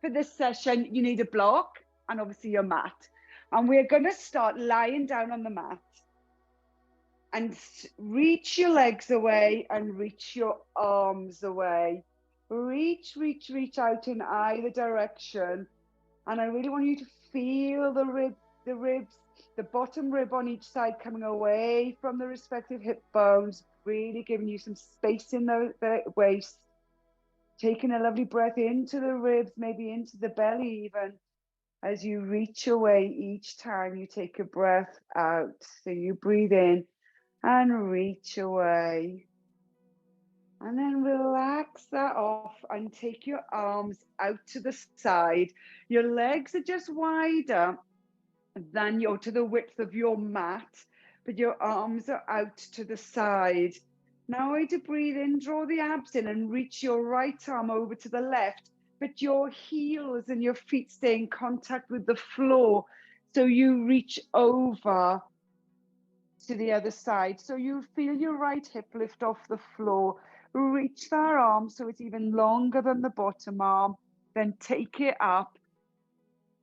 for this session, you need a block and obviously your mat. And we're going to start lying down on the mat and reach your legs away and reach your arms away. Reach, reach, reach out in either direction. And I really want you to feel the ribs, the bottom rib on each side coming away from the respective hip bones, really giving you some space in the waist. Taking a lovely breath into the ribs, maybe into the belly even, as you reach away each time you take a breath out. So you breathe in and reach away. And then relax that off and take your arms out to the side. Your legs are just wider than you're to the width of your mat, but your arms are out to the side. Now I want you to breathe in, draw the abs in and reach your right arm over to the left, but your heels and your feet stay in contact with the floor. So you reach over to the other side. So you feel your right hip lift off the floor. Reach that arm so it's even longer than the bottom arm. Then take it up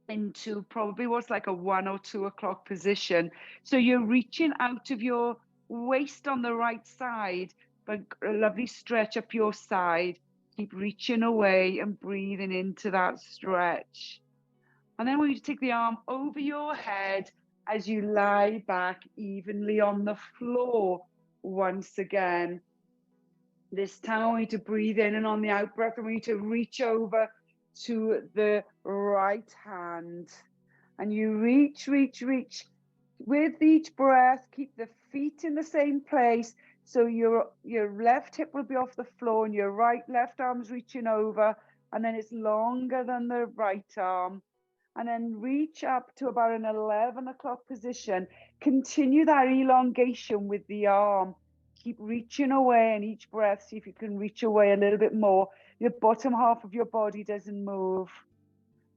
into probably what's like a 1 or 2 o'clock position. So you're reaching out of your waist on the right side, but a lovely stretch up your side. Keep reaching away and breathing into that stretch. And then we want you to take the arm over your head as you lie back evenly on the floor once again. This time I want you to breathe in, and on the out breath, I want you to reach over to the right hand. And you reach, reach, reach. With each breath, keep the feet in the same place. So your left hip will be off the floor and your left arm's reaching over. And then it's longer than the right arm. And then reach up to about an 11 o'clock position. Continue that elongation with the arm. Keep reaching away, and each breath, see if you can reach away a little bit more. Your bottom half of your body doesn't move.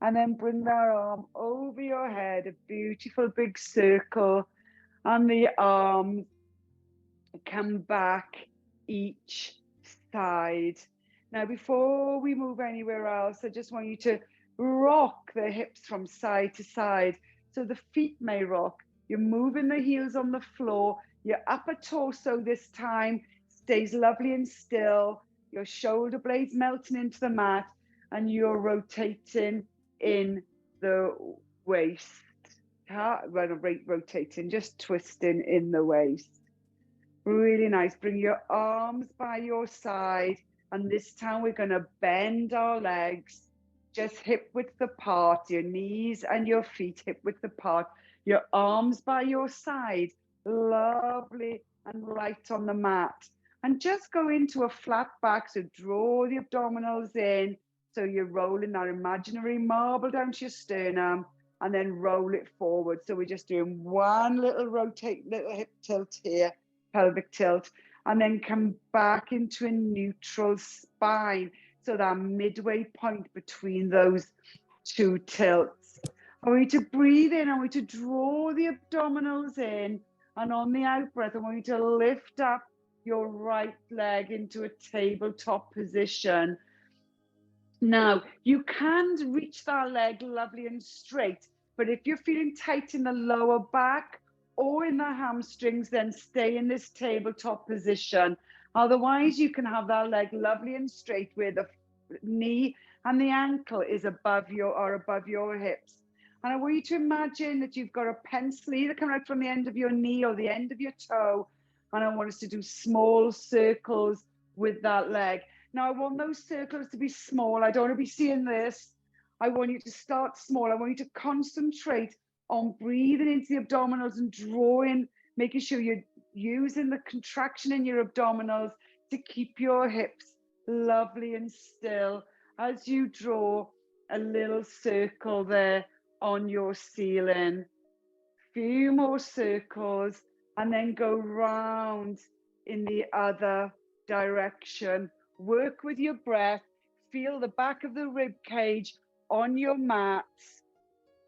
And then bring that arm over your head, a beautiful big circle. And the arms come back each side. Now, before we move anywhere else, I just want you to rock the hips from side to side. So the feet may rock. You're moving the heels on the floor. Your upper torso this time stays lovely and still. Your shoulder blades melting into the mat, and you're rotating in the waist. Rotating, just twisting in the waist. Really nice. Bring your arms by your side. And this time we're going to bend our legs just hip width apart, your knees and your feet hip width apart. Your arms by your side, lovely and light on the mat. And just go into a flat back. So draw the abdominals in. So you're rolling that imaginary marble down to your sternum and then roll it forward. So we're just doing one little hip tilt here, pelvic tilt, and then come back into a neutral spine. So that midway point between those two tilts. I want you to breathe in. I want you to draw the abdominals in. And on the out breath, I want you to lift up your right leg into a tabletop position. Now, you can reach that leg lovely and straight, but if you're feeling tight in the lower back or in the hamstrings, then stay in this tabletop position. Otherwise, you can have that leg lovely and straight where the knee and the ankle is above your hips. And I want you to imagine that you've got a pencil either coming out from the end of your knee or the end of your toe. And I want us to do small circles with that leg. Now, I want those circles to be small. I don't want to be seeing this. I want you to start small. I want you to concentrate on breathing into the abdominals and drawing, making sure you're using the contraction in your abdominals to keep your hips lovely and still as you draw a little circle there on your ceiling. Few more circles, and then go round in the other direction. Work with your breath. Feel the back of the rib cage on your mats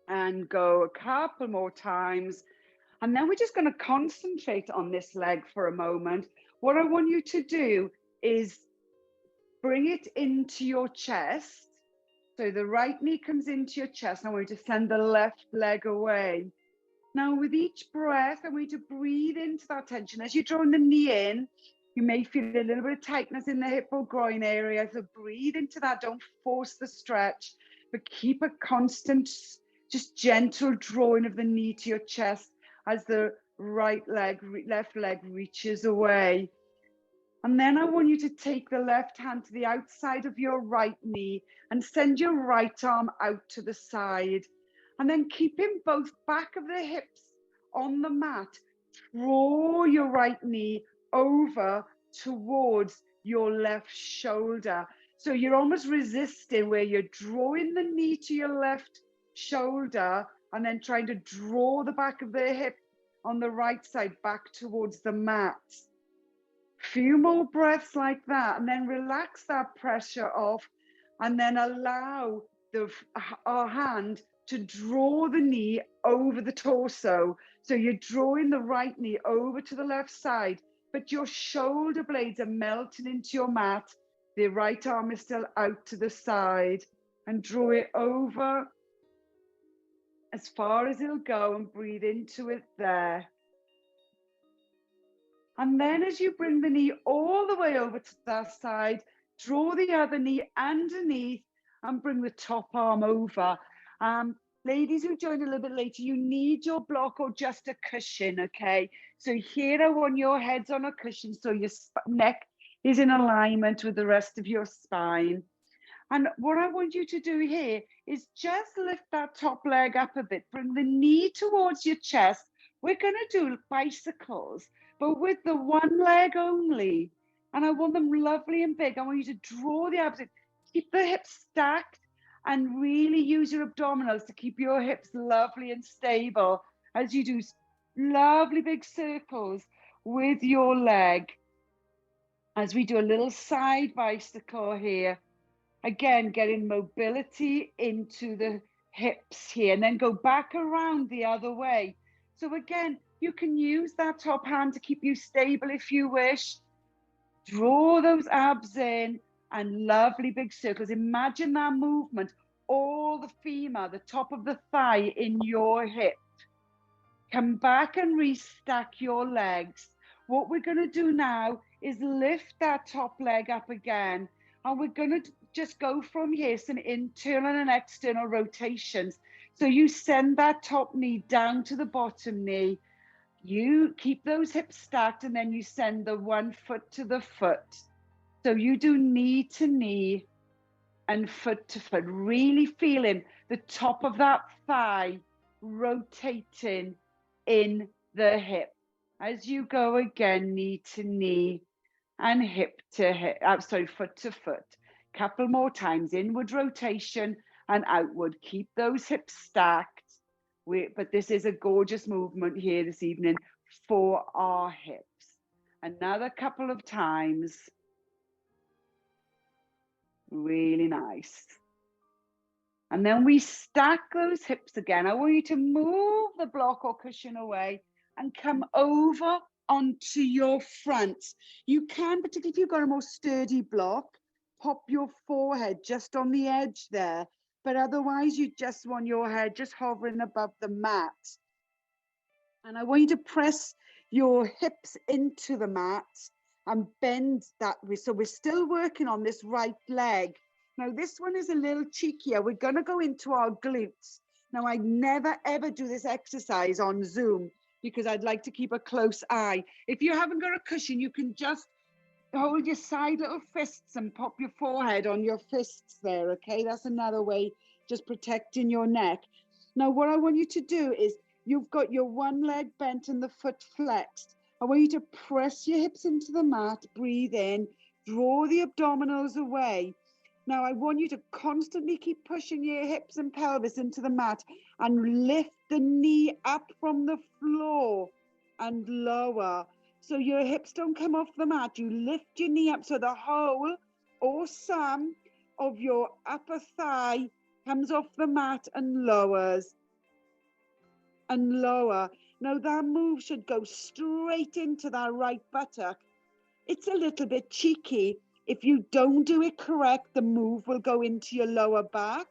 and go a couple more times. And then we're just going to concentrate on this leg for a moment. What I want you to do is bring it into your chest. So the right knee comes into your chest. Now I want you to send the left leg away. Now with each breath, I want you to breathe into that tension. As you're drawing the knee in, you may feel a little bit of tightness in the hip or groin area. So breathe into that. Don't force the stretch, but keep a constant, just gentle drawing of the knee to your chest as the left leg reaches away. And then I want you to take the left hand to the outside of your right knee and send your right arm out to the side. And then keeping both back of the hips on the mat, draw your right knee over towards your left shoulder. So you're almost resisting where you're drawing the knee to your left shoulder and then trying to draw the back of the hip on the right side back towards the mat. Few more breaths like that, and then relax that pressure off, and then allow our hand to draw the knee over the torso. So you're drawing the right knee over to the left side, but your shoulder blades are melting into your mat. The right arm is still out to the side, and draw it over as far as it'll go and breathe into it there. And then as you bring the knee all the way over to that side, draw the other knee underneath and bring the top arm over. Ladies who join a little bit later, you need your block or just a cushion, okay? So here I want your heads on a cushion so your neck is in alignment with the rest of your spine. And what I want you to do here is just lift that top leg up a bit, bring the knee towards your chest. We're going to do bicycles, but with the one leg only. And I want them lovely and big. I want you to draw the abs in, keep the hips stacked, and really use your abdominals to keep your hips lovely and stable as you do lovely big circles with your leg. As we do a little side bicycle here. Again, getting mobility into the hips here, and then go back around the other way. So again, you can use that top hand to keep you stable if you wish. Draw those abs in and lovely big circles. Imagine that movement, all the femur, the top of the thigh in your hip. Come back and restack your legs. What we're going to do now is lift that top leg up again, and we're going to just go from here, some internal and external rotations. So you send that top knee down to the bottom knee. You keep those hips stacked, and then you send the one foot to the foot. So you do knee to knee and foot to foot, really feeling the top of that thigh rotating in the hip. As you go again, knee to knee and hip to hip, foot to foot. Couple more times, inward rotation and outward. Keep those hips stacked. But this is a gorgeous movement here this evening for our hips. Another couple of times. Really nice. And then we stack those hips again. I want you to move the block or cushion away and come over onto your front. You can, particularly if you've got a more sturdy block, pop your forehead just on the edge there. But otherwise, you just want your head just hovering above the mat. And I want you to press your hips into the mat and bend that way. So we're still working on this right leg. Now this one is a little cheekier. We're going to go into our glutes. Now I never ever do this exercise on Zoom because I'd like to keep a close eye. If you haven't got a cushion, you can just hold your side little fists and pop your forehead on your fists there, okay? That's another way, just protecting your neck. Now what I want you to do is, you've got your one leg bent and the foot flexed. I want you to press your hips into the mat, breathe in, draw the abdominals away. Now I want you to constantly keep pushing your hips and pelvis into the mat and lift the knee up from the floor and lower. So your hips don't come off the mat. You lift your knee up so the whole or some of your upper thigh comes off the mat and lowers. And lower. Now that move should go straight into that right buttock. It's a little bit cheeky, If you don't do it correct, the move will go into your lower back.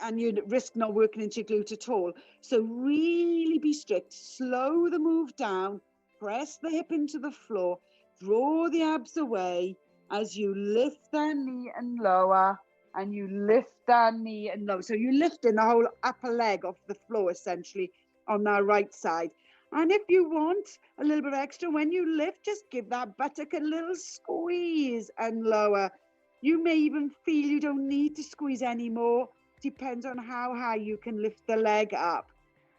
And you risk not working into your glute at all. So really be strict. Slow the move down. Press the hip into the floor. Draw the abs away as you lift that knee and lower. And you lift that knee and lower. So you're lifting the whole upper leg off the floor, essentially, on that right side. And if you want a little bit extra, when you lift, just give that buttock a little squeeze and lower. You may even feel you don't need to squeeze anymore. Depends on how high you can lift the leg up.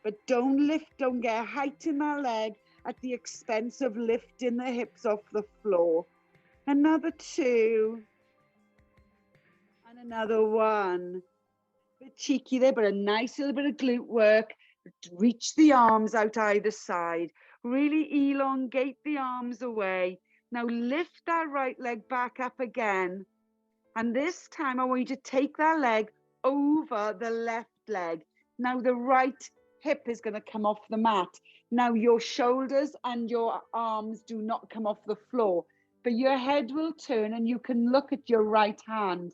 But don't get height in that leg at the expense of lifting the hips off the floor. Another 2. And another 1. A bit cheeky there, but a nice little bit of glute work. Reach the arms out either side. Really elongate the arms away. Now lift that right leg back up again. And this time I want you to take that leg over the left leg. Now the right hip is going to come off the mat. Now your shoulders and your arms do not come off the floor, but your head will turn and you can look at your right hand.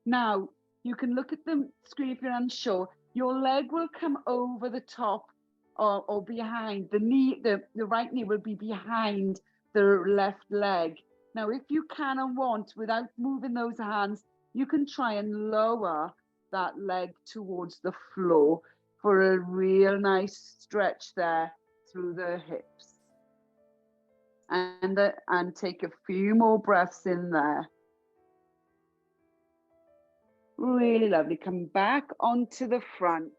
Now you can look at the screen if you're unsure. Your leg will come over the top or behind. The knee, the right knee will be behind the left leg. Now, if you can and want, without moving those hands, you can try and lower that leg towards the floor for a real nice stretch there through the hips. And take a few more breaths in there. Really lovely. Come back onto the front.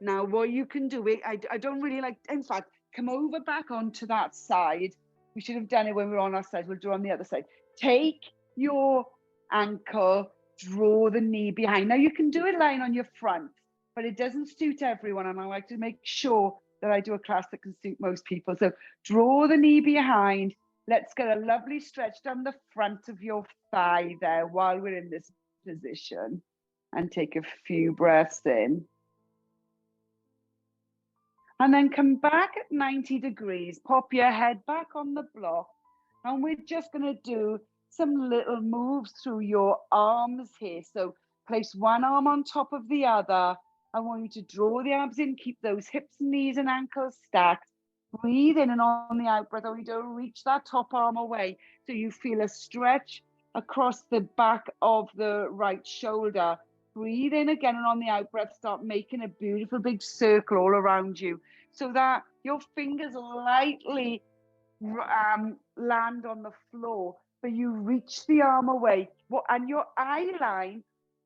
Now, what you can do, I don't really like, in fact, come over back onto that side. We should have done it when we were on our side. We'll do it on the other side. Take your ankle, draw the knee behind. Now, you can do it lying on your front, but it doesn't suit everyone. And I like to make sure that I do a class that can suit most people. So draw the knee behind. Let's get a lovely stretch down the front of your thigh there while we're in this position. And take a few breaths in. And then come back at 90 degrees, pop your head back on the block. And we're just going to do some little moves through your arms here. So place one arm on top of the other. I want you to draw the abs in, keep those hips, knees and ankles stacked. Breathe in, and on the out breath, I want you to reach that top arm away. So you feel a stretch across the back of the right shoulder. Breathe in again, and on the out breath, start making a beautiful big circle all around you so that your fingers lightly land on the floor, but you reach the arm away. And your eye line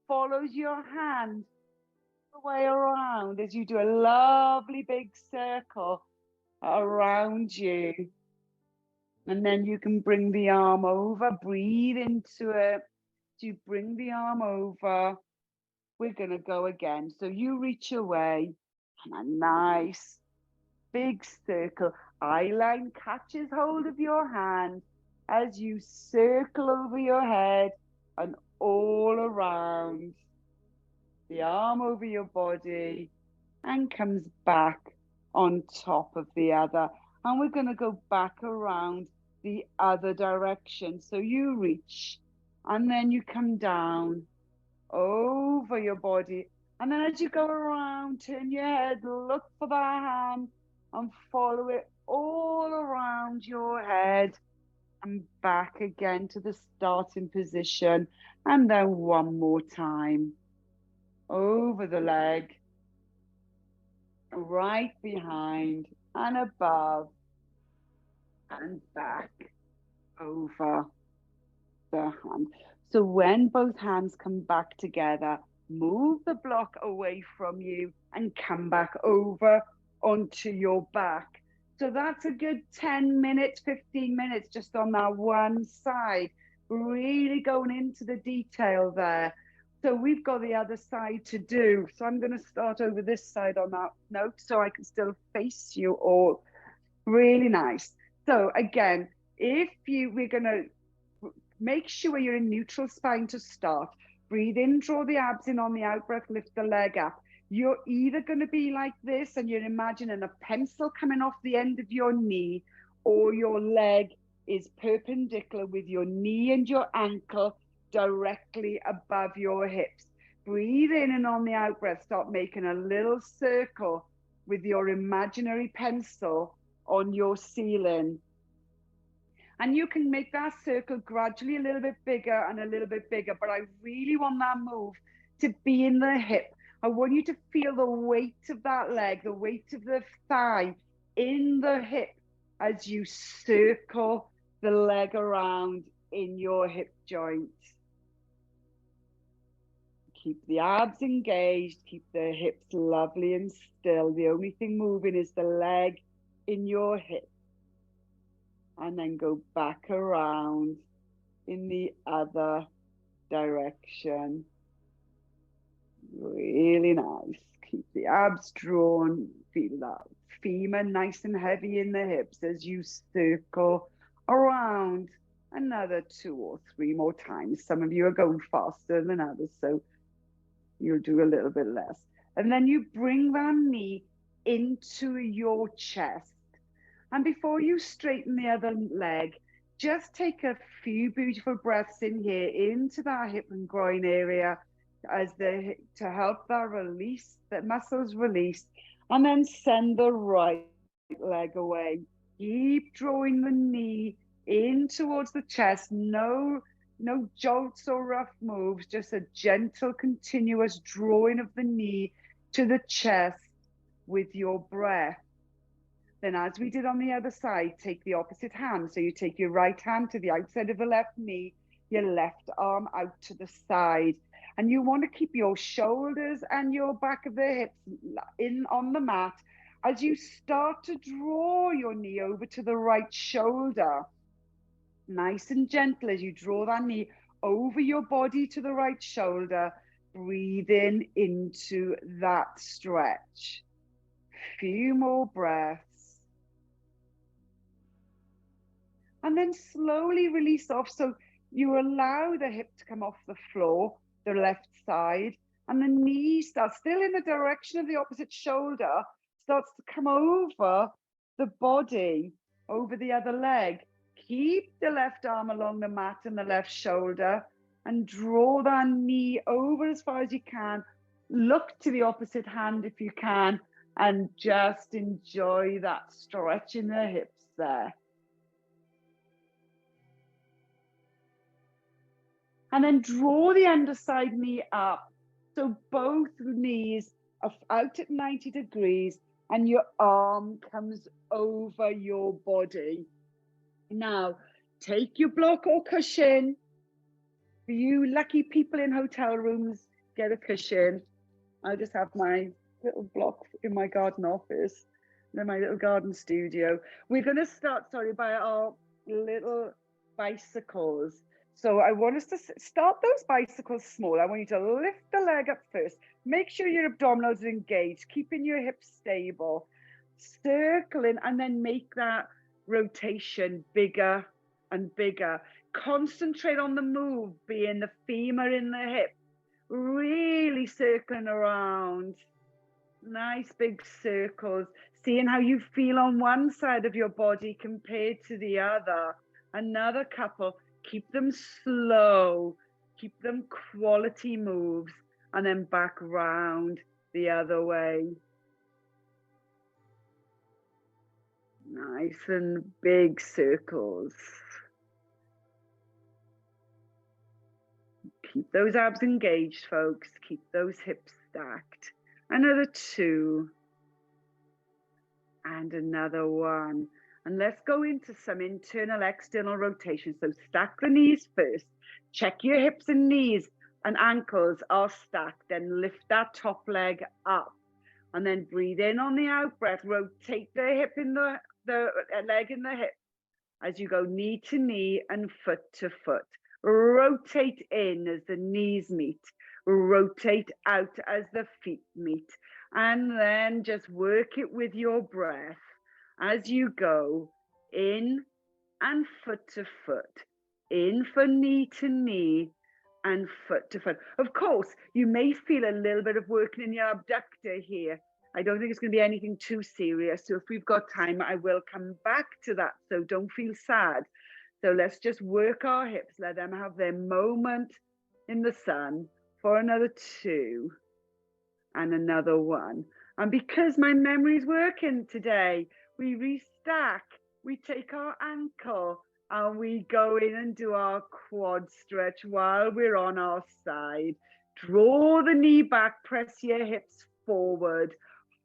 follows your hand the way around as you do a lovely big circle around you. And then you can bring the arm over, breathe into it. You bring the arm over. We're going to go again. So you reach away, and a nice big circle. Eye line catches hold of your hand as you circle over your head and all around. The arm over your body and comes back on top of the other. And we're going to go back around the other direction. So you reach, and then you come down over your body, and then as you go around, turn your head, look for that hand and follow it all around your head and back again to the starting position. And then one more time over the leg, right behind and above and back over the hand. So when both hands come back together, move the block away from you and come back over onto your back. So that's a good 10 minutes, 15 minutes just on that one side, really going into the detail there. So we've got the other side to do. So I'm going to start over this side on that note so I can still face you all. Really nice. So again, we're going to make sure you're in neutral spine to start. Breathe in, draw the abs in on the out breath, lift the leg up. You're either going to be like this and you're imagining a pencil coming off the end of your knee, or your leg is perpendicular with your knee and your ankle directly above your hips. Breathe in, and on the out breath, start making a little circle with your imaginary pencil on your ceiling. And you can make that circle gradually a little bit bigger and a little bit bigger, but I really want that move to be in the hip. I want you to feel the weight of that leg, the weight of the thigh in the hip as you circle the leg around in your hip joint. Keep the abs engaged, keep the hips lovely and still. The only thing moving is the leg in your hip. And then go back around in the other direction. Really nice. Keep the abs drawn. Feel that femur nice and heavy in the hips as you circle around. Another 2 or 3 more times. Some of you are going faster than others, so you'll do a little bit less. And then you bring that knee into your chest. And before you straighten the other leg, just take a few beautiful breaths in here into that hip and groin area to help that release, that muscles release, and then send the right leg away. Keep drawing the knee in towards the chest. No jolts or rough moves, just a gentle, continuous drawing of the knee to the chest with your breath. Then, as we did on the other side, take the opposite hand. So you take your right hand to the outside of the left knee, your left arm out to the side. And you want to keep your shoulders and your back of the hips in on the mat as you start to draw your knee over to the right shoulder. Nice and gentle as you draw that knee over your body to the right shoulder. Breathe in into that stretch. Few more breaths. And then slowly release off. So you allow the hip to come off the floor, the left side, and the knee starts still in the direction of the opposite shoulder, starts to come over the body, over the other leg. Keep the left arm along the mat and the left shoulder and draw that knee over as far as you can. Look to the opposite hand if you can, and just enjoy that stretch in the hips there. And then draw the underside knee up. So both knees are out at 90 degrees and your arm comes over your body. Now, take your block or cushion. For you lucky people in hotel rooms, get a cushion. I just have my little block in my garden office, in my little garden studio. We're going to start, by our little bicycles. So I want us to start those bicycles small. I want you to lift the leg up first. Make sure your abdominals are engaged, keeping your hips stable. Circling, and then make that rotation bigger and bigger. Concentrate on the move, being the femur in the hip. Really circling around. Nice big circles. Seeing how you feel on one side of your body compared to the other. Another couple. Keep them slow, keep them quality moves, and then back round the other way. Nice and big circles. Keep those abs engaged, folks. Keep those hips stacked. Another 2. And another 1. And let's go into some internal, external rotation. So stack the knees first. Check your hips and knees and ankles are stacked. Then lift that top leg up. And then breathe in on the out breath. Rotate the hip in the leg in the hip as you go knee to knee and foot to foot. Rotate in as the knees meet. Rotate out as the feet meet. And then just work it with your breath. As you go in and foot to foot, in for knee to knee and foot to foot. Of course, you may feel a little bit of working in your abductor here. I don't think it's going to be anything too serious. So if we've got time, I will come back to that. So don't feel sad. So let's just work our hips, let them have their moment in the sun for another 2 and another 1. And because my memory's working today, we restack, we take our ankle and we go in and do our quad stretch while we're on our side. Draw the knee back, press your hips forward,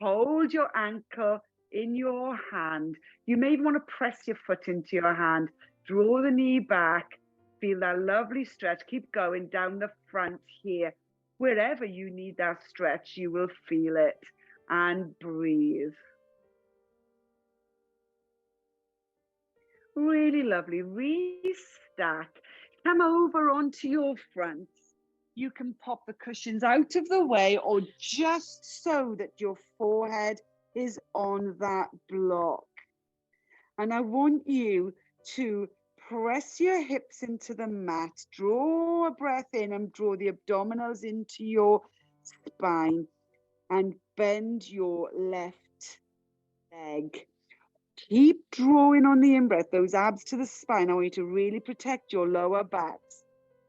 hold your ankle in your hand. You may want to press your foot into your hand. Draw the knee back, feel that lovely stretch. Keep going down the front here. Wherever you need that stretch, you will feel it. And breathe. Really lovely. Restack. Come over onto your front. You can pop the cushions out of the way or just so that your forehead is on that block. And I want you to press your hips into the mat, draw a breath in and draw the abdominals into your spine and bend your left leg. Keep drawing on the in-breath, those abs to the spine. I want you to really protect your lower backs.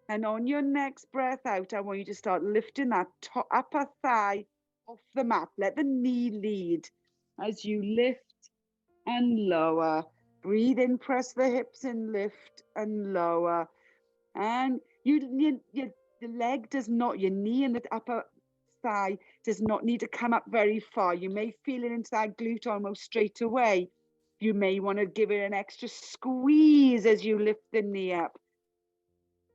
And on your next breath out, I want you to start lifting that upper thigh off the mat. Let the knee lead as you lift and lower. Breathe in, press the hips in, lift and lower. And the leg does not, your knee and the upper thigh does not need to come up very far. You may feel it into that glute almost straight away. You may want to give it an extra squeeze as you lift the knee up.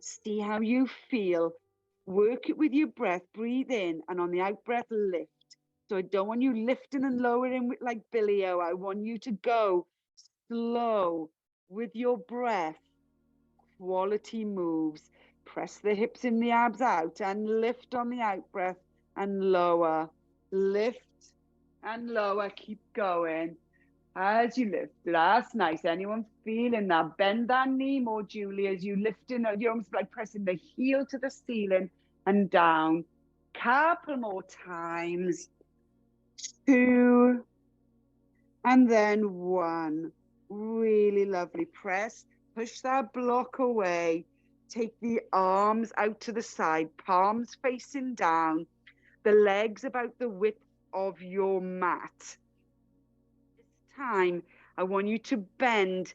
See how you feel. Work it with your breath. Breathe in and on the out breath, lift. So I don't want you lifting and lowering like Billy O. I want you to go slow with your breath. Quality moves. Press the hips in the abs out and lift on the out breath and lower. Lift and lower. Keep going. As you lift, that's nice. Anyone feeling that? Bend that knee more, Julie, as you lift in. You're almost like pressing the heel to the ceiling and down. Couple more times. 2 and then 1. Really lovely. Press, push that block away. Take the arms out to the side, palms facing down, the legs about the width of your mat. Time I want you to bend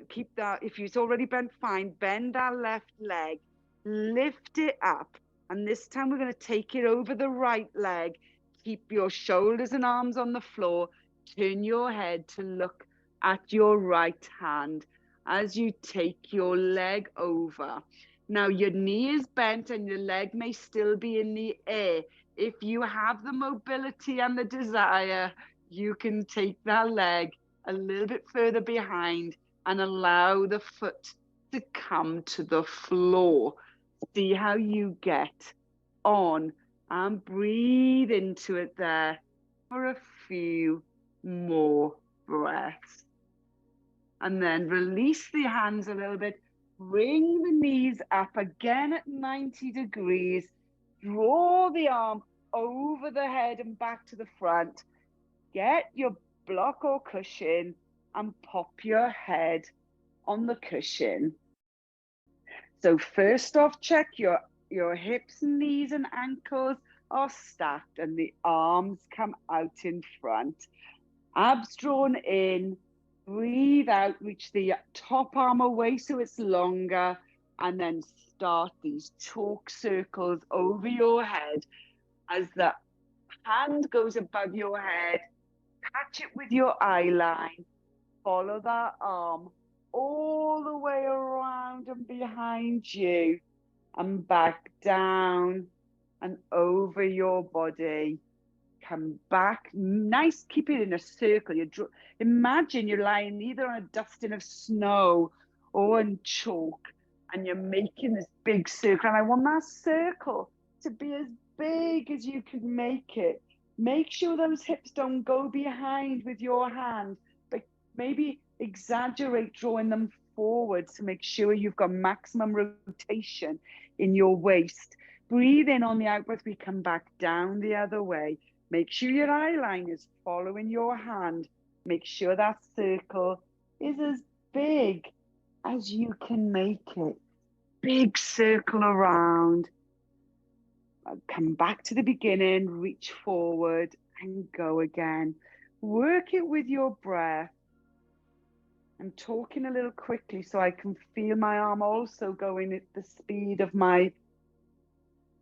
keep that, if it's already bent, fine, bend that left leg, lift it up, and this time we're going to take it over the right leg. Keep your shoulders and arms on the floor. Turn your head to look at your right hand as you take your leg over. Now your knee is bent and your leg may still be in the air. If you have the mobility and the desire, you can take that leg a little bit further behind and allow the foot to come to the floor. See how you get on and breathe into it there for a few more breaths. And then release the hands a little bit. Bring the knees up again at 90 degrees. Draw the arm over the head and back to the front. Get your block or cushion and pop your head on the cushion. So first off, check your hips, knees and ankles are stacked and the arms come out in front. Abs drawn in. Breathe out, reach the top arm away so it's longer, and then start these chalk circles over your head as the hand goes above your head. Catch it with your eye line. Follow that arm all the way around and behind you and back down and over your body. Come back, nice, keep it in a circle. Imagine you're lying either on a dusting of snow or on chalk and you're making this big circle. And I want that circle to be as big as you can make it. Make sure those hips don't go behind with your hand, but maybe exaggerate drawing them forward to make sure you've got maximum rotation in your waist. Breathe in on the out breath, we come back down the other way. Make sure your eye line is following your hand. Make sure that circle is as big as you can make it. Big circle around. Come back to the beginning, reach forward and go again. Work it with your breath. I'm talking a little quickly so I can feel my arm also going at the speed of my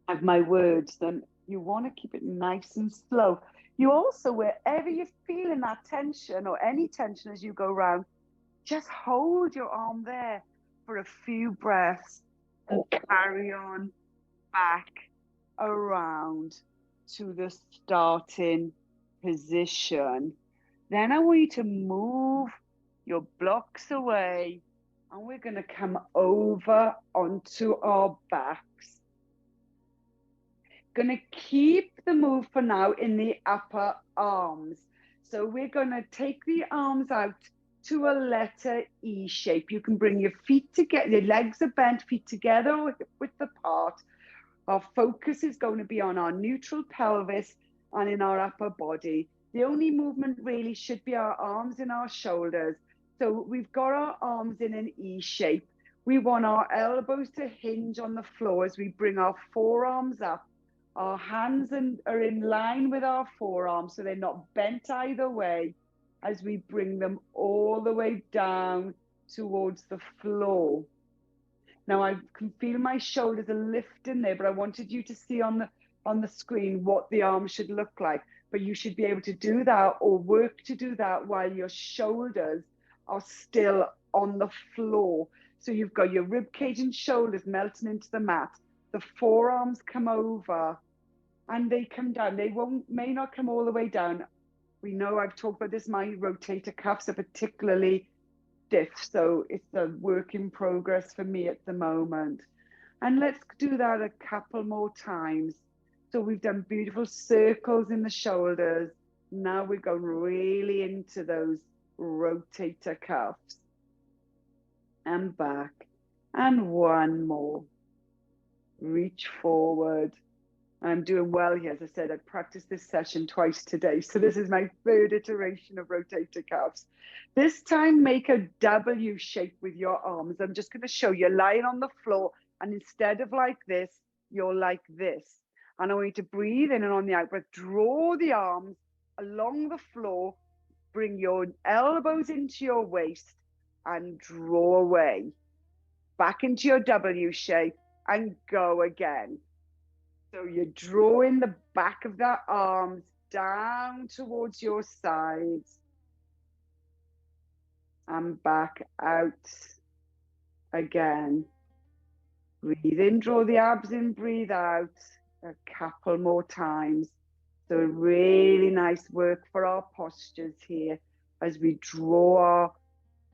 words. Then you want to keep it nice and slow. You also, wherever you're feeling that tension or any tension as you go around, just hold your arm there for a few breaths and carry on back around to the starting position. Then I want you to move your blocks away and we're going to come over onto our backs. Going to keep the move for now in the upper arms. So we're going to take the arms out to a letter E shape. You can bring your feet together, your legs are bent, feet together or width apart. Our focus is going to be on our neutral pelvis and in our upper body. The only movement really should be our arms and our shoulders. So we've got our arms in an E shape. We want our elbows to hinge on the floor as we bring our forearms up. Our hands are in line with our forearms, so they're not bent either way as we bring them all the way down towards the floor. Now I can feel my shoulders are lifting there, but I wanted you to see on the screen what the arms should look like. But you should be able to do that or work to do that while your shoulders are still on the floor. So you've got your rib cage and shoulders melting into the mat. The forearms come over and they come down. They may not come all the way down. We know I've talked about this, my rotator cuffs are particularly stiff, so it's a work in progress for me at the moment. And let's do that a couple more times. So we've done beautiful circles in the shoulders. Now we're going really into those rotator cuffs. And back. And one more. Reach forward. I'm doing well here. As I said, I practiced this session twice today. So this is my third iteration of rotator cuffs. This time, make a W shape with your arms. I'm just going to show you lying on the floor. And instead of like this, you're like this. And I want you to breathe in and on the out breath, draw the arms along the floor, bring your elbows into your waist and draw away. Back into your W shape and go again. So you're drawing the back of the arms down towards your sides and back out again. Breathe in, draw the abs in, breathe out a couple more times. So really nice work for our postures here as we draw our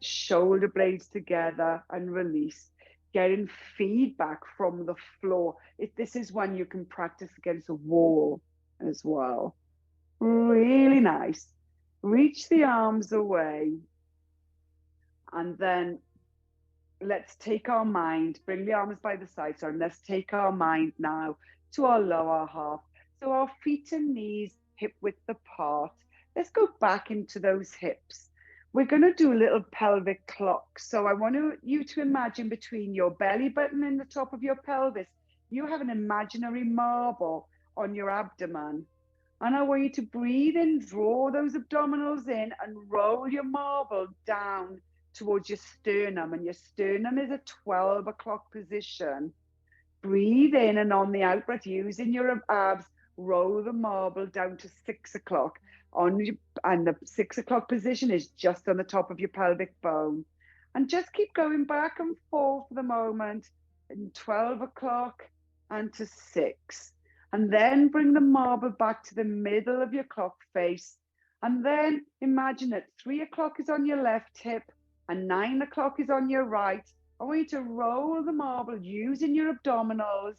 shoulder blades together and release. Getting feedback from the floor. This is one you can practice against a wall as well. Really nice. Reach the arms away. And then let's take our mind, bring the arms by the side, and let's take our mind now to our lower half. So our feet and knees hip width apart. Let's go back into those hips. We're going to do a little pelvic clock. So I want you to imagine between your belly button and the top of your pelvis, you have an imaginary marble on your abdomen. And I want you to breathe in, draw those abdominals in and roll your marble down towards your sternum. And your sternum is a 12 o'clock position. Breathe in and on the out breath, using your abs, roll the marble down to 6 o'clock. And the 6 o'clock position is just on the top of your pelvic bone. And just keep going back and forth for the moment, in 12 o'clock and to 6. And then bring the marble back to the middle of your clock face. And then imagine that 3 o'clock is on your left hip and 9 o'clock is on your right. I want you to roll the marble using your abdominals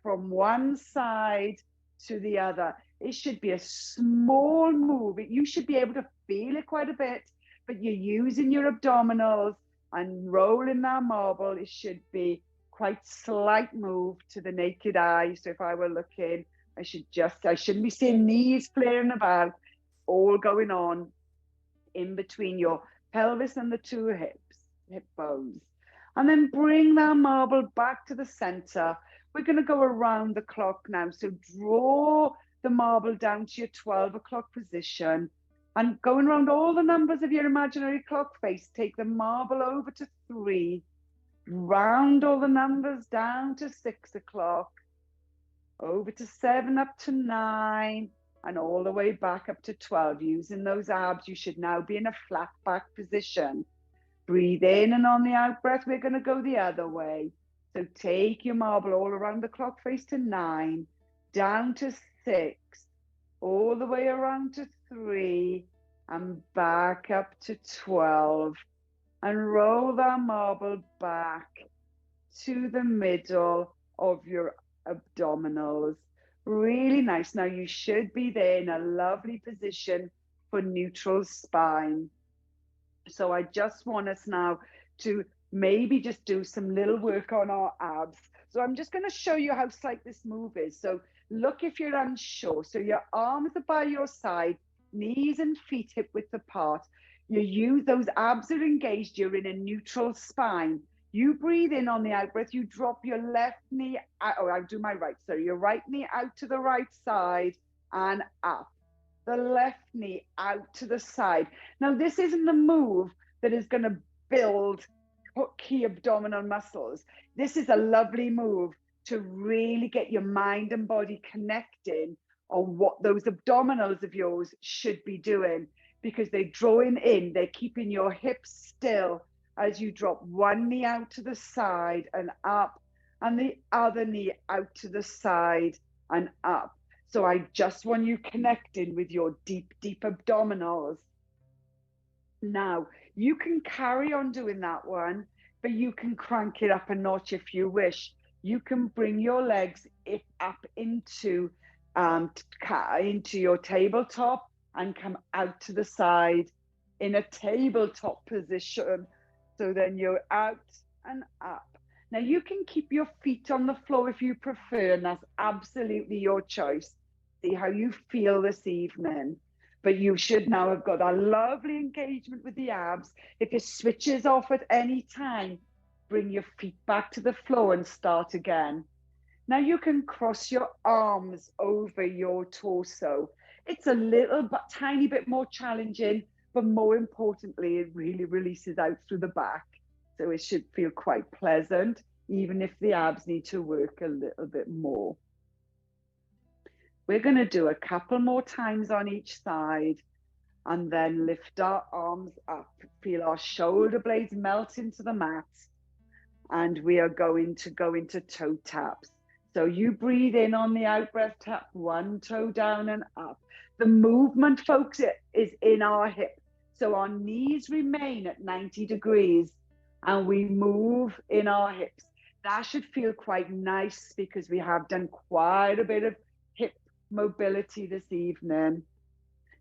from one side to the other. It should be a small move. You should be able to feel it quite a bit, but you're using your abdominals and rolling that marble. It should be quite slight move to the naked eye. So if I were looking, I shouldn't be seeing knees flaring about, all going on in between your pelvis and the two hip bones. And then bring that marble back to the center. We're going to go around the clock now. So draw the marble down to your 12 o'clock position. And going around all the numbers of your imaginary clock face, take the marble over to 3, round all the numbers down to 6 o'clock, over to 7, up to 9, and all the way back up to 12. Using those abs, you should now be in a flat back position. Breathe in, and on the out breath, we're going to go the other way. So take your marble all around the clock face to 9, down to 6, all the way around to 3, and back up to 12. And roll that marble back to the middle of your abdominals. Really nice. Now you should be there in a lovely position for neutral spine. So I just want us now to maybe just do some little work on our abs. So I'm just going to show you how slight this move is. So look if you're unsure. So your arms are by your side, knees and feet hip width apart. You use those abs are engaged. You're in a neutral spine. You breathe in on the out breath. You drop your left knee out. Oh, I'll do my right. So your right knee out to the right side and up. The left knee out to the side. Now, this isn't a move that is going to build key abdominal muscles. This is a lovely move to really get your mind and body connecting on what those abdominals of yours should be doing, because they're drawing in, they're keeping your hips still as you drop one knee out to the side and up, and the other knee out to the side and up. So I just want you connecting with your deep, deep abdominals. Now, you can carry on doing that one, but you can crank it up a notch if you wish. You can bring your legs up into your tabletop and come out to the side in a tabletop position. So then you're out and up. Now you can keep your feet on the floor if you prefer, and that's absolutely your choice. See how you feel this evening. But you should now have got a lovely engagement with the abs. If it switches off at any time, bring your feet back to the floor and start again. Now you can cross your arms over your torso. It's a little but tiny bit more challenging, but more importantly, it really releases out through the back. So it should feel quite pleasant, even if the abs need to work a little bit more. We're going to do a couple more times on each side and then lift our arms up. Feel our shoulder blades melt into the mat. And we are going to go into toe taps. So you breathe in on the out breath, tap one toe down and up. The movement, folks, is in our hip. So our knees remain at 90 degrees and we move in our hips. That should feel quite nice because we have done quite a bit of hip mobility this evening.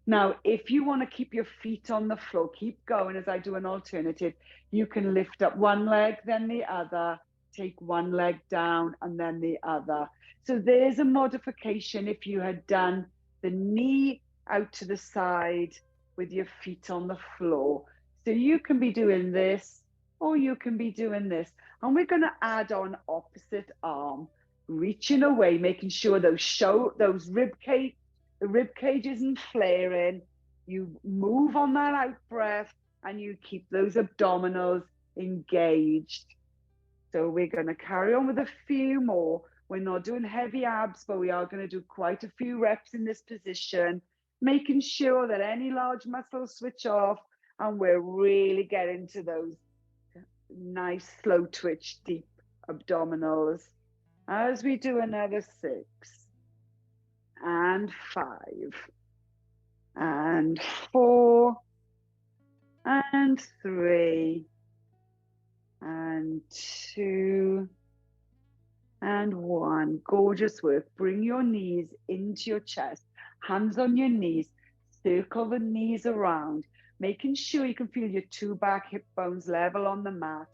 Now, if you want to keep your feet on the floor, keep going as I do an alternative. You can lift up one leg, then the other, take one leg down and then the other. So there's a modification if you had done the knee out to the side with your feet on the floor. So you can be doing this or you can be doing this. And we're going to add on opposite arm, reaching away, making sure those rib cage, the rib cage isn't flaring. You move on that out breath and you keep those abdominals engaged. So we're going to carry on with a few more. We're not doing heavy abs, but we are going to do quite a few reps in this position, making sure that any large muscles switch off and we're really getting to those nice slow twitch deep abdominals as we do another 6 and 5 and 4 and 3 and 2 and 1. Gorgeous work. Bring your knees into your chest, hands on your knees, circle the knees around, making sure you can feel your 2 back hip bones level on the mat,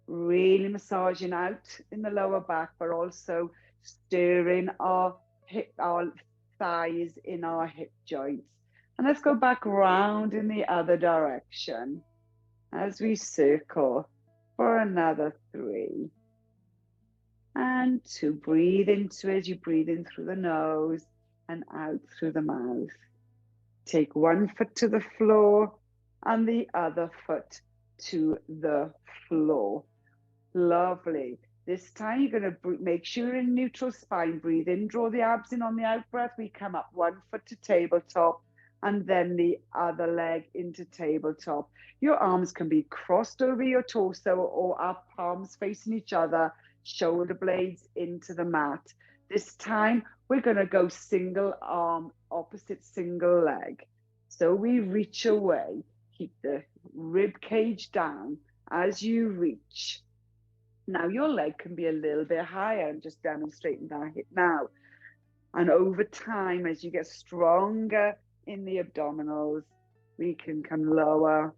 really massaging out in the lower back, but also stirring our thighs in our hip joints. And let's go back round in the other direction as we circle. for another 3 and 2. Breathe into it. You breathe in through the nose and out through the mouth. Take one foot to the floor and the other foot to the floor. Lovely. This time you're going to make sure you're in neutral spine. Breathe in, draw the abs in on the out breath. We come up 1 foot to tabletop and then the other leg into tabletop. Your arms can be crossed over your torso or up, palms facing each other, shoulder blades into the mat. This time we're going to go single arm, opposite single leg. So we reach away. Keep the rib cage down as you reach. Now your leg can be a little bit higher. I'm just demonstrating that now. And over time, as you get stronger in the abdominals, we can come lower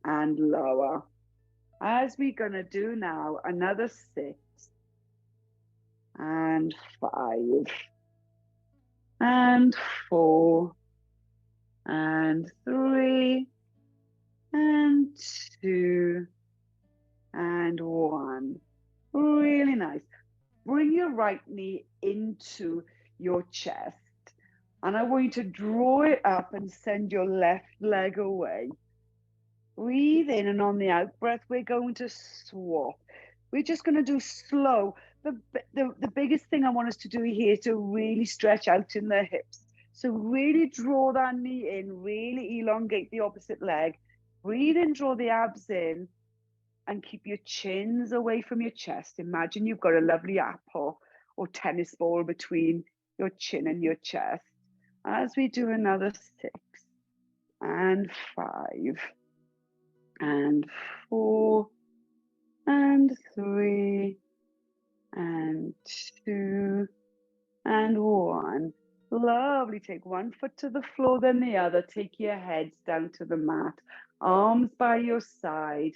and lower. As we're going to do now, another 6 and 5 and 4 and 3 and 2 and 1. Really nice. Bring your right knee into your chest. And I want you to draw it up and send your left leg away. Breathe in, and on the out breath, we're going to swap. We're just going to do slow. The biggest thing I want us to do here is to really stretch out in the hips. So really draw that knee in, really elongate the opposite leg. Breathe in, draw the abs in, and keep your chins away from your chest. Imagine you've got a lovely apple or tennis ball between your chin and your chest. As we do another 6 and 5 and 4 and 3 and 2 and 1. Lovely. Take one foot to the floor, then the other. Take your heads down to the mat. Arms by your side.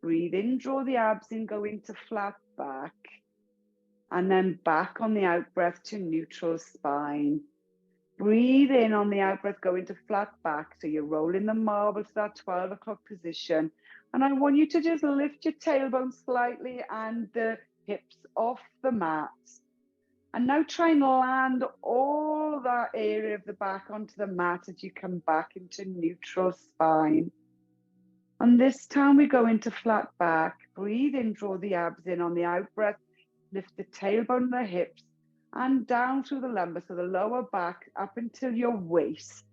Breathe in, draw the abs in, go into flat back. And then back on the out breath to neutral spine. Breathe in on the out breath, go into flat back. So you're rolling the marble to that 12 o'clock position. And I want you to just lift your tailbone slightly and the hips off the mat. And now try and land all that area of the back onto the mat as you come back into neutral spine. And this time we go into flat back. Breathe in, draw the abs in on the out breath. Lift the tailbone and the hips and down through the lumbar, so the lower back up until your waist.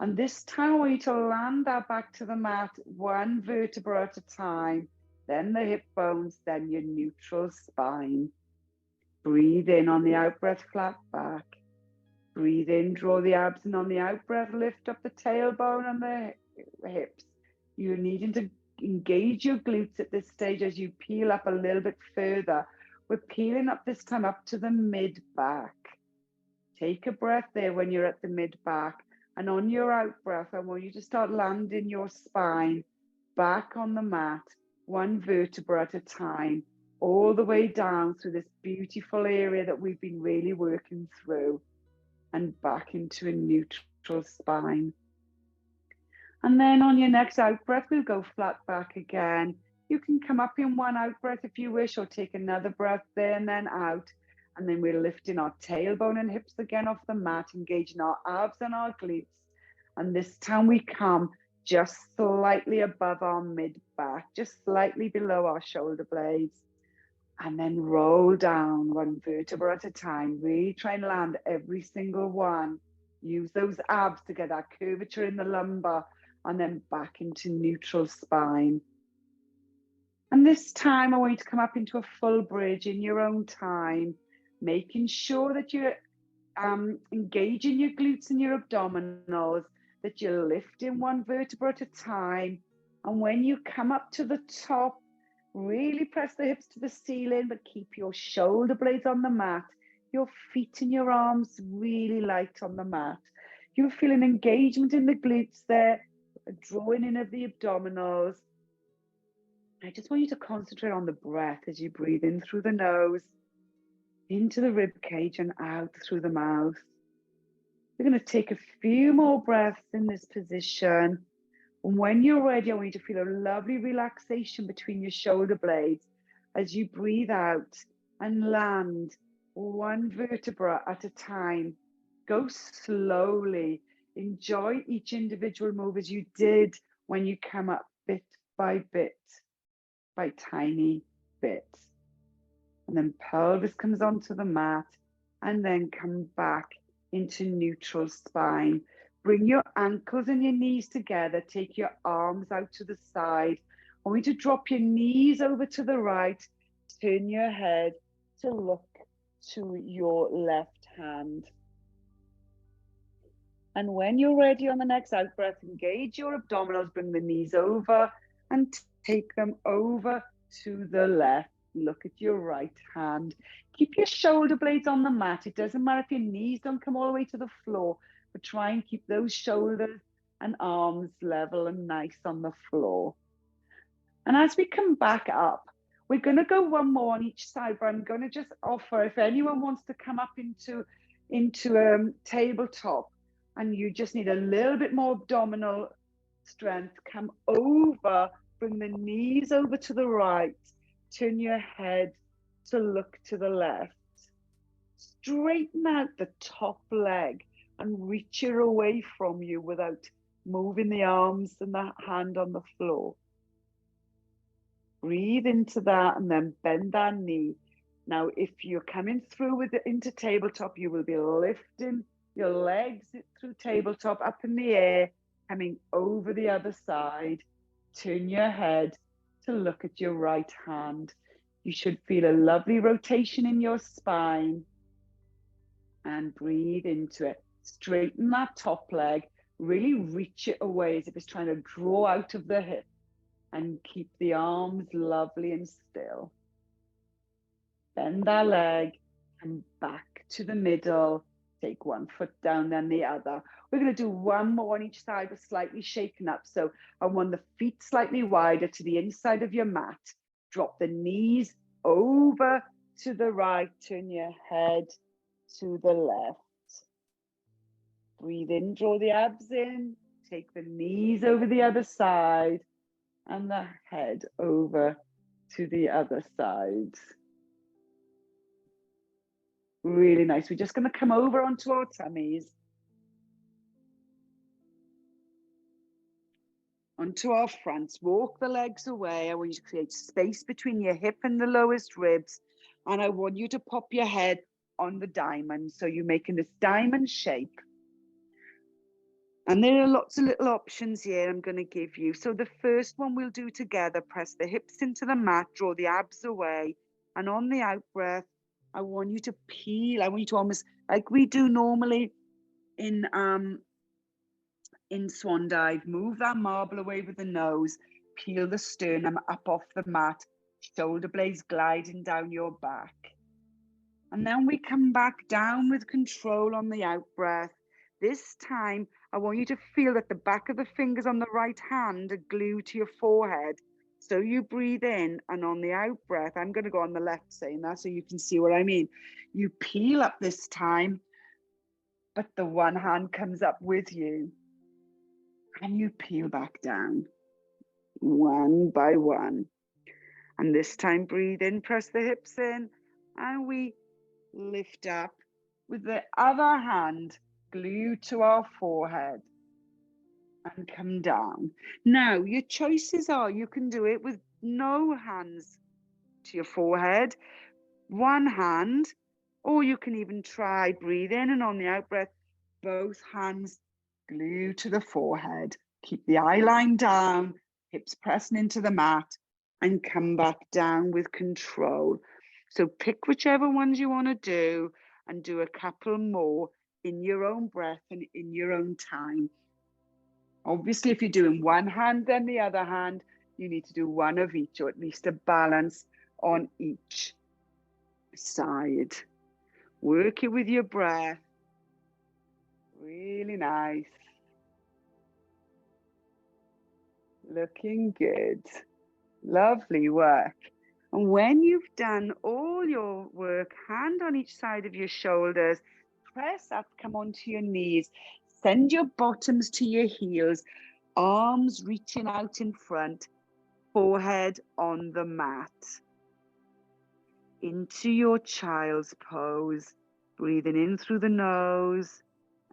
And this time I want you to land that back to the mat, one vertebra at a time, then the hip bones, then your neutral spine. Breathe in on the out breath, flat back. Breathe in, draw the abs in on the out breath, lift up the tailbone and the hips. You're needing to engage your glutes at this stage as you peel up a little bit further. We're peeling up this time up to the mid back. Take a breath there when you're at the mid back. And on your out breath, I want you to start landing your spine back on the mat, one vertebra at a time, all the way down through this beautiful area that we've been really working through, and back into a neutral spine. And then on your next out breath, we'll go flat back again. You can come up in one out breath if you wish, or take another breath there and then out. And then we're lifting our tailbone and hips again off the mat, engaging our abs and our glutes. And this time we come just slightly above our mid back, just slightly below our shoulder blades. And then roll down one vertebra at a time. Really try and land every single one. Use those abs to get that curvature in the lumbar, and then back into neutral spine. And this time I want you to come up into a full bridge in your own time, making sure that you're engaging your glutes and your abdominals, that you're lifting one vertebra at a time. And when you come up to the top, really press the hips to the ceiling, but keep your shoulder blades on the mat, your feet and your arms really light on the mat. You're feeling engagement in the glutes there, a drawing in of the abdominals. I just want you to concentrate on the breath as you breathe in through the nose, into the rib cage and out through the mouth. We're going to take a few more breaths in this position. And when you're ready, I want you to feel a lovely relaxation between your shoulder blades as you breathe out and land one vertebra at a time. Go slowly. Enjoy each individual move as you did when you come up bit by tiny bits. And then pelvis comes onto the mat and then come back into neutral spine. Bring your ankles and your knees together. Take your arms out to the side. I want you to drop your knees over to the right. Turn your head to look to your left hand. And when you're ready on the next out breath, engage your abdominals, bring the knees over and take them over to the left. Look at your right hand. Keep your shoulder blades on the mat. It doesn't matter if your knees don't come all the way to the floor, but try and keep those shoulders and arms level and nice on the floor. And as we come back up, we're going to go one more on each side, but I'm going to just offer, if anyone wants to come up into tabletop and you just need a little bit more abdominal strength, come over, bring the knees over to the right, turn your head to look to the left. Straighten out the top leg and reach it away from you without moving the arms and the hand on the floor. Breathe into that and then bend that knee. Now, if you're coming through into tabletop, you will be lifting your legs through tabletop up in the air, coming over the other side. Turn your head to look at your right hand. You should feel a lovely rotation in your spine. And breathe into it. Straighten that top leg. Really reach it away as if it's trying to draw out of the hip. And keep the arms lovely and still. Bend that leg and back to the middle. Take one foot down, then the other. We're going to do one more on each side, but slightly shaken up. So I want the feet slightly wider to the inside of your mat. Drop the knees over to the right. Turn your head to the left. Breathe in, draw the abs in. Take the knees over the other side. And the head over to the other side. Really nice. We're just going to come over onto our tummies. Onto our fronts. Walk the legs away. I want you to create space between your hip and the lowest ribs. And I want you to pop your head on the diamond. So you're making this diamond shape. And there are lots of little options here I'm going to give you. So the first one we'll do together, press the hips into the mat, draw the abs away. And on the out breath, I want you to peel. I want you to almost, like we do normally in swan dive, move that marble away with the nose, peel the sternum up off the mat, shoulder blades gliding down your back. And then we come back down with control on the out breath. This time, I want you to feel that the back of the fingers on the right hand are glued to your forehead. So you breathe in, and on the out breath, I'm going to go on the left saying that so you can see what I mean. You peel up this time, but the one hand comes up with you. And you peel back down, one by one. And this time, breathe in, press the hips in, and we lift up with the other hand glued to our forehead and come down. Now, your choices are you can do it with no hands to your forehead, one hand, or you can even try breathe in and on the out breath, both hands glued to the forehead. Keep the eye line down, hips pressing into the mat, and come back down with control. So pick whichever ones you want to do and do a couple more in your own breath and in your own time. Obviously, if you're doing one hand, then the other hand, you need to do one of each, or at least a balance on each side. Work it with your breath. Really nice. Looking good. Lovely work. And when you've done all your work, hand on each side of your shoulders, press up, come onto your knees, send your bottoms to your heels, arms reaching out in front, forehead on the mat. Into your child's pose, breathing in through the nose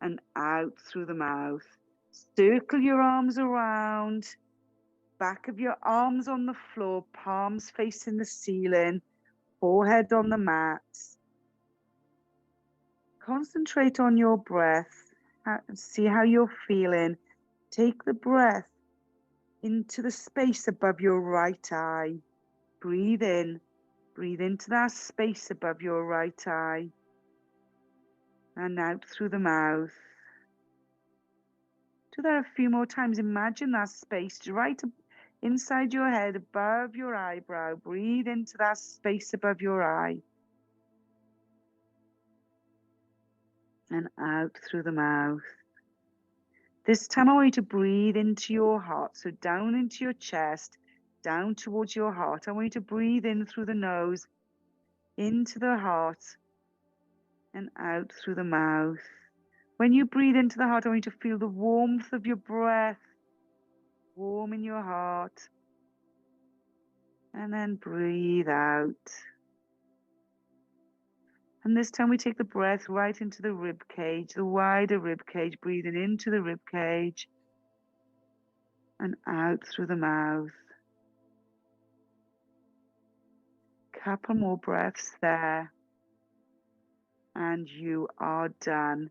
and out through the mouth. Circle your arms around, back of your arms on the floor, palms facing the ceiling, forehead on the mat. Concentrate on your breath. See how you're feeling. Take the breath into the space above your right eye. Breathe in. Breathe into that space above your right eye. And out through the mouth. Do that a few more times. Imagine that space right inside your head, above your eyebrow. Breathe into that space above your eye. And out through the mouth. This time I want you to breathe into your heart. So down into your chest, down towards your heart. I want you to breathe in through the nose, into the heart, and out through the mouth. When you breathe into the heart, I want you to feel the warmth of your breath, warm in your heart. And then breathe out. And this time we take the breath right into the rib cage, the wider rib cage, breathing into the rib cage and out through the mouth. Couple more breaths there. And you are done.